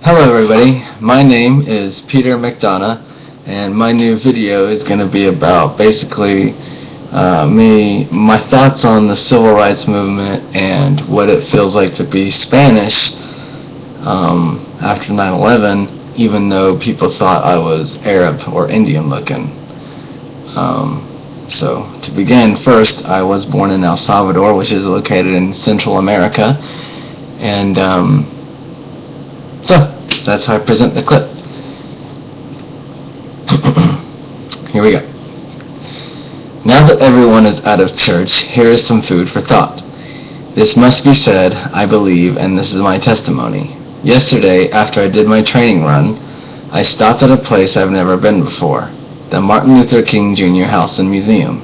Hello everybody, my name is Peter McDonough, and my new video is going to be about basically my thoughts on the civil rights movement and what it feels like to be Spanish after 9/11, even though people thought I was Arab or Indian looking. So to begin, first, I was born in El Salvador, which is located in Central America, and so that's how I present the clip. Here we go. Now that everyone is out of church, here is some food for thought. This must be said, I believe, and this is my testimony. Yesterday, after I did my training run, I stopped at a place I've never been before, the Martin Luther King Jr. House and Museum.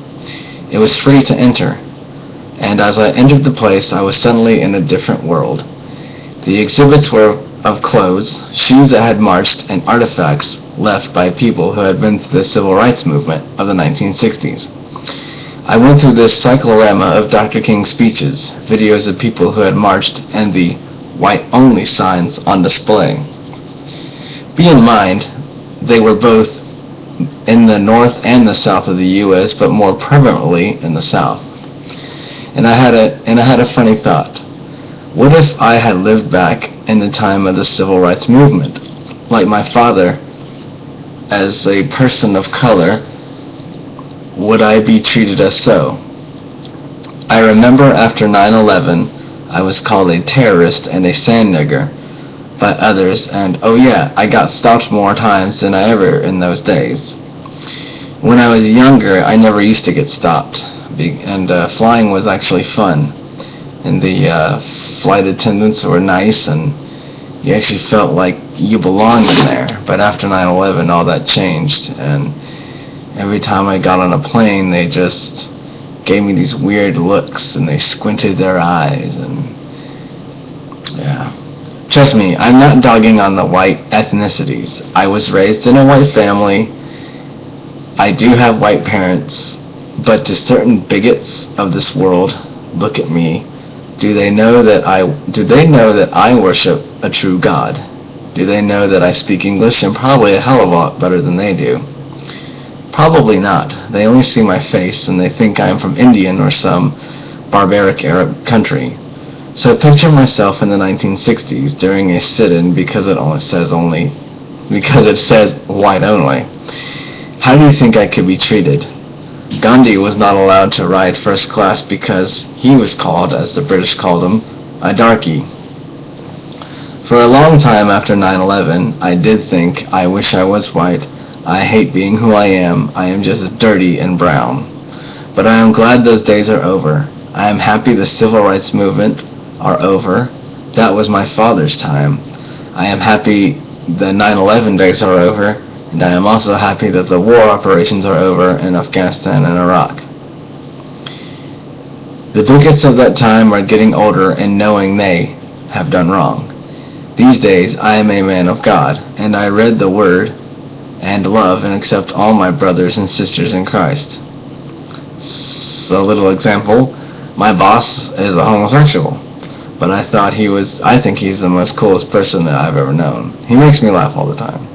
It was free to enter, and as I entered the place, I was suddenly in a different world. The exhibits were of clothes, shoes that had marched, and artifacts left by people who had been through the civil rights movement of the 1960s. I went through this cyclorama of Dr. King's speeches, videos of people who had marched, and the white-only signs on display. Be in mind, they were both in the north and the south of the U.S., but more prevalently in the south. And I had a funny thought. What if I had lived back in the time of the civil rights movement? Like my father, as a person of color, would I be treated as so? I remember after 9/11, I was called a terrorist and a sand-nigger by others, and oh yeah, I got stopped more times than I ever in those days. When I was younger, I never used to get stopped, and flying was actually fun. And the flight attendants were nice, and you actually felt like you belonged in there. But after 9/11, all that changed, and every time I got on a plane, they just gave me these weird looks, and they squinted their eyes, and yeah. Trust me, I'm not dogging on the white ethnicities. I was raised in a white family. I do have white parents, but to certain bigots of this world, look at me. Do they know that I worship a true God? Do they know that I speak English and probably a hell of a lot better than they do? Probably not. They only see my face and they think I'm from Indian or some barbaric Arab country. So picture myself in the 1960s during a sit-in because it says white only. How do you think I could be treated? Gandhi was not allowed to ride first class because he was called, as the British called him, a darkie. For a long time after 9/11, I did think, I wish I was white. I hate being who I am just dirty and brown. But I am glad those days are over. I am happy the civil rights movement are over. That was my father's time. I am happy the 9/11 days are over. And I am also happy that the war operations are over in Afghanistan and Iraq. The bigots of that time are getting older and knowing they have done wrong. These days I am a man of God, and I read the Word and love and accept all my brothers and sisters in Christ. So, a little example, my boss is a homosexual, but I think he's the most coolest person that I've ever known. He makes me laugh all the time.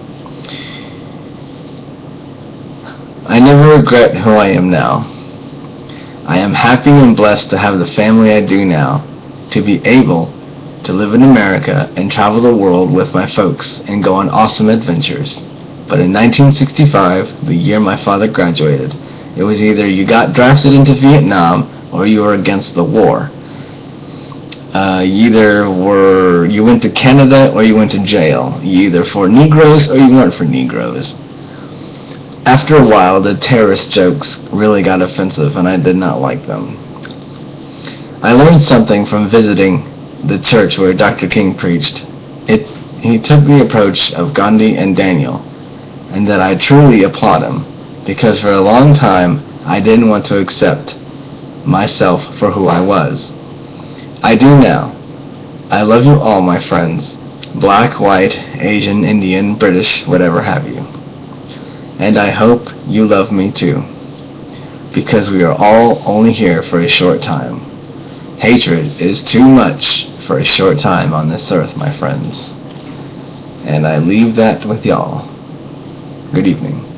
I never regret who I am now. I am happy and blessed to have the family I do now, to be able to live in America and travel the world with my folks and go on awesome adventures. But in 1965, the year my father graduated, it was either you got drafted into Vietnam or you were against the war. You went to Canada or you went to jail. You either for Negroes or you weren't for Negroes. After a while, the terrorist jokes really got offensive, and I did not like them. I learned something from visiting the church where Dr. King preached. He took the approach of Gandhi and Daniel, and that I truly applaud him, because for a long time, I didn't want to accept myself for who I was. I do now. I love you all, my friends. Black, white, Asian, Indian, British, whatever have you. And I hope you love me too, because we are all only here for a short time. Hatred is too much for a short time on this earth, my friends. And I leave that with y'all. Good evening.